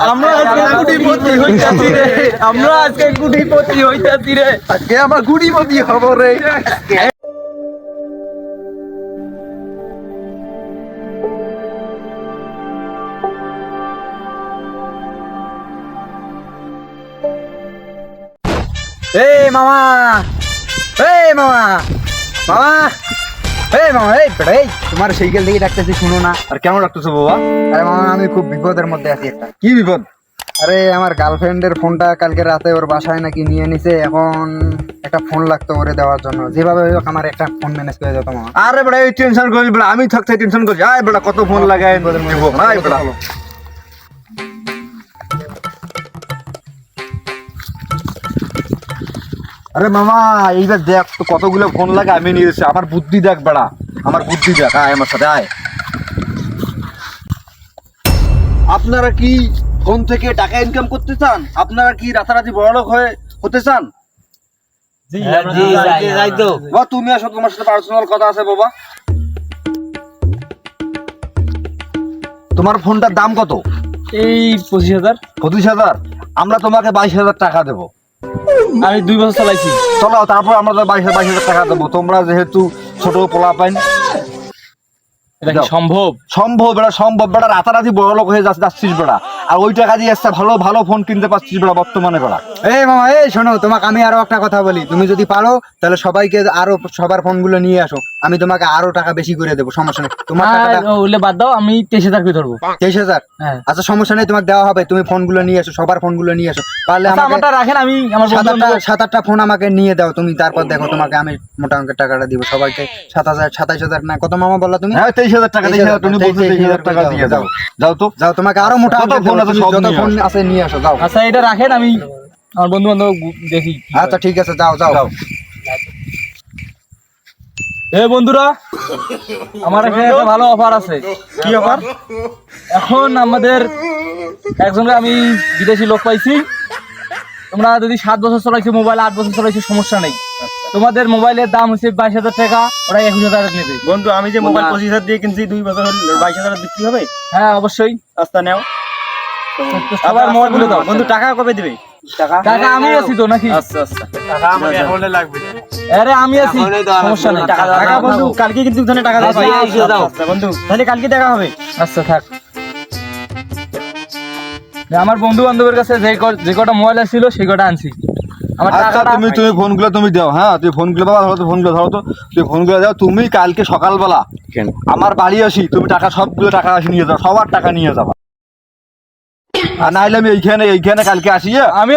আমরা আজকে কোটিপতি হইতাছি রে, আমরা আজকে কোটিপতি হইতাছি রে, আজকে আমরা কোটিপতি হব রে। এই মামা, এই মামা, মামা, এই মামা, এই বেটা, এই তোমার সাইকেল দিকে ডাকতেছি, শুনো না। আর কেমন রাখতেছো বাবা? আরে মামা, আমি খুব বিপদের মধ্যে আছি একটা। কি বিপদ? আরে আমার গার্লফ্রেন্ডের ফোনটা কালকে রাতে ওর বাসায় নাকি নিয়ে নিছে, এখন একটা ফোন লাগতো ওরে দেওয়ার জন্য। যেভাবে হোক আমার একটা ফোন ম্যানেজ করে দাও মামা। আরে বেটা এই টেনশন করিস বেটা, আমি থাকতে টেনশন করছি। আয় বেটা কত ফোন লাগায় দেবো। আয় বেটা। আরে মামা এইবার দেখ তো কতগুলো ফোন লাগে আমি নিয়ে এসেছি। আমার বুদ্ধি দেখ বেড়া, আমার বুদ্ধি দেখ। আয় আমার সাথে আয়। আপনারা কি ফোন থেকে টাকা ইনকাম করতে চান? আপনারা কি রাতারাতি বড়লোক হতে চান? বাবা তুমি আসো, তোমার সাথে পার্সোনাল কথা আছে বাবা। তোমার ফোনটার দাম কত? এই 25,000। 25,000? আমরা তোমাকে 22,000 টাকা দেবো। আমি 2 বছর চালাইছি। চলো তারপর আমরা 22,000 টাকা দেবো। তোমরা যেহেতু ছোট পোলা পাইন। এটা কি সম্ভব? সম্ভব বেটা, সম্ভব বেটা। রাতারাতি বড় লোক হয়ে যাচ্ছিস বেটা, আর ওই টাকা দিয়ে একটা ভালো ভালো ফোন কিনতে পারছিস বেটা বর্তমানে বেটা। এই মামা, এই শোনো, তোমাকে আমি আরো একটা কথা বলি। তুমি যদি পারো তাহলে সবাইকে আরো সবার ফোনগুলো নিয়ে আসো, আমি তোমাকে আরো টাকা বেশি করে দেবো, সমস্যা নেই। তোমার টাকাটা ওগুলো বাদ দাও, আমি 23,000 করে ধরবো। 23,000? হ্যাঁ। আচ্ছা সমস্যা নেই, তোমাকে দেওয়া হবে। তুমি ফোনগুলো নিয়ে আসো, সবার ফোনগুলো নিয়ে আসো। পারলে আচ্ছা, আমাকে আমারটা রাখেন, আমি আমার বন্ধু 7-8টা ফোন আমাকে নিয়ে দাও তুমি। তারপর দেখো তোমাকে আমি মোটা অঙ্কের টাকাটা দিব সবাইকে। 7,000, 27,000 না কত মামা বললা তুমি? হ্যাঁ 23,000 টাকা। 23,000 তুমি বলছো 23,000 টাকা দিয়ে দাও। যাও তো, যাও, তোমাকে আরো মোটা যত অঙ্কের ফোন দেবো, আছে তুমি সব যত নিয়ে ফোন আছে নিয়ে আসো, যাও। আচ্ছা এটা রাখেন, আমি আমার বন্ধু বান্ধব দেখি কি হয়। আচ্ছা ঠিক আছে, যাও যাও। এই বন্ধুরা, আমার এখানে একটা ভালো অফার আছে। কি অফার? এখন আমাদের একজনকে আমি বিদেশি লোক পাইছি। তোমরা যদি 7 বছর চলাইছো মোবাইল, 8 বছর চলাইছো, সমস্যা নেই। তোমাদের মোবাইলের দাম হচ্ছে 22,000 টাকা, ওরা 21,000 নেবে। বন্ধু আমি যে মোবাইল 25,000 দিয়ে কিনছি 2 বছর হল 22,000 বিক্রি হবে। হ্যাঁ অবশ্যই। রাস্তা নেও তো সবার মোবাইল গুলো দাও। বন্ধু, টাকা কবে দিবে? টাকা আমি আছি তো নাকি? আচ্ছা আচ্ছা, টাকা আমাকে এখনই লাগবে। আরে আমি আছি, সমস্যা নেই। টাকা বন্ধু কালকে কিন্তু ওখানে টাকা দাও। আচ্ছা বন্ধু, তাহলে কালকে দেখা হবে। আচ্ছা থাক। আমার বন্ধু বান্ধবের কাছে যে কটা মোবাইল ছিল সেই কটা আনছি। আমার আচ্ছা টাকাটা তুমি ফোনগুলো তুমি দাও। হ্যাঁ তুমি ফোনগুলো বাবা ধরো তো, ফোনগুলো ধরো তো, তুমি ফোনগুলো দাও। তুমি কালকে সকালবেলা আমার বাড়ি আসি, তুমি টাকা সবগুলো টাকা আসি নিয়ে যাও, সবার টাকা নিয়ে যাবা। আর নাইলে আমি এইখানে কালকে আসি। আমি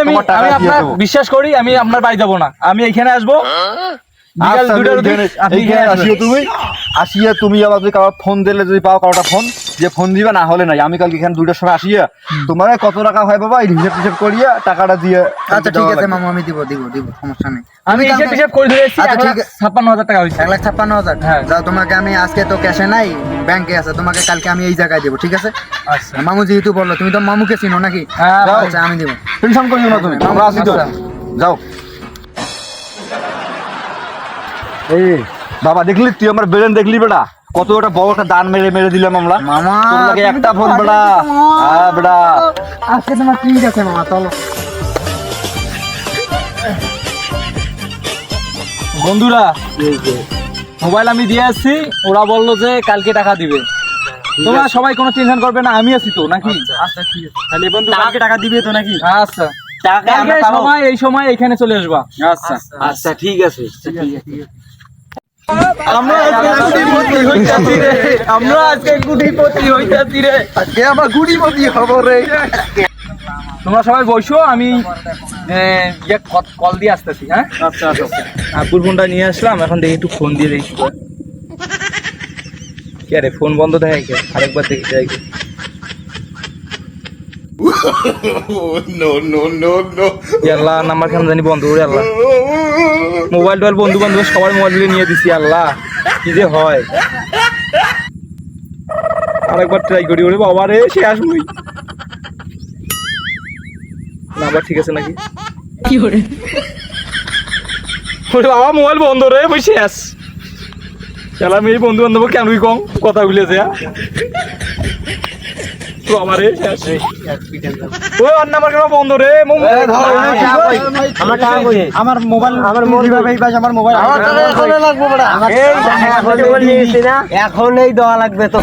আপনার বিশ্বাস করি, আমি আপনার বাড়ি যাবো না, আমি এইখানে আসবো। বিকাল 2টার দিকে আপনি এখানে আসিও। আসিয়া তুমি আবার যদি কারো ফোন দিলে, যদি পাও কারোটা ফোন যে ফোন দিবে, না হলে নাই। আমি কালকে এখানে 2টার সময় আসিয়া তোমার কত টাকা হয় বাবা এই হিসাব করিয়া টাকাটা দিয়ে। আচ্ছা ঠিক আছে মামা, আমি দিব দিব দিব, সমস্যা নেই। আমি হিসাব করে দিয়েছি। আচ্ছা, ঠিক আছে। 56,000 টাকা হয়েছে। 1,56,000? হ্যাঁ। যাও, তোমাকে আমি আজকে তো ক্যাশে নাই, ব্যাংকে আছে, তোমাকে কালকে আমি এই জায়গায় দেবো, ঠিক আছে? আচ্ছা মামু যেহেতু বললো, তুমি তো মামুকে চিনো নাকি? হ্যাঁ, আচ্ছা আমি দিব। টেনশন করিও না তুমি, আমরা আসি তো। আচ্ছা। যাও। এই বাবা দেখলি তুই আমার ব্রেন দেখলি বেটা, কত একটা বড় একটা দান মেরে দিলাম আমরা। মামা তোর লাগে একটা ফোন বেটা। হ্যাঁ বেটা, আজকে তোমার ঠিক আছে মামা, চলো। বন্ধুরা, মোবাইল আমি দিয়ে আসছি, ওরা বললো যে কালকে টাকা দিবে। তোমরা সবাই কোনো টেনশন করবে না, আমি আছি তো নাকি? আচ্ছা ঠিক আছে, তাহলে বন্ধু কালকে টাকা দিবে তো নাকি? আচ্ছা টাকা আমরা কালকে পাবো? এই সময় এখানে চলে আসবা। আচ্ছা আচ্ছা ঠিক আছে। আমরা আজকে কোটিপতি হইতাছি রে, আমরা আজকে কোটিপতি হইতাছি রে, আজকে আমরা কোটিপতি হব রে। তোমরা সবাই বসো, আমি কল দিয়ে আসতেছি। হ্যাঁ আচ্ছা আচ্ছা। আব্বুর ফোনটা নিয়ে আসলাম, এখন দেখি একটু ফোন দিয়ে দেখি। কি আরে ফোন বন্ধ দেখাই কে? আরেকবার দেখি যাই। আল্লাহ, নাম্বার কেন জানি বন্ধ করে। আল্লাহ, মোবাইল টোবাইল বন্ধু বান্ধব সবার মোবাইল নিয়ে দিছি। আল্লাহ কি যে হয়। আরেকবার ট্রাই করি। ওরে বাবা রে, সে আসবই। নাম্বার ঠিক আছে নাকি? কি করে? ওরে বাবা, মোবাইল বন্ধ রে, বই শেষ। আমি এই বন্ধু বান্ধব কেন কম কথা বলেছে। ওই ওর নাম্বার কেন বন্ধ রে আমার মোবাইল কিভাবে এই পাশে আমার মোবাইল এখন এই দেওয়া লাগবে তো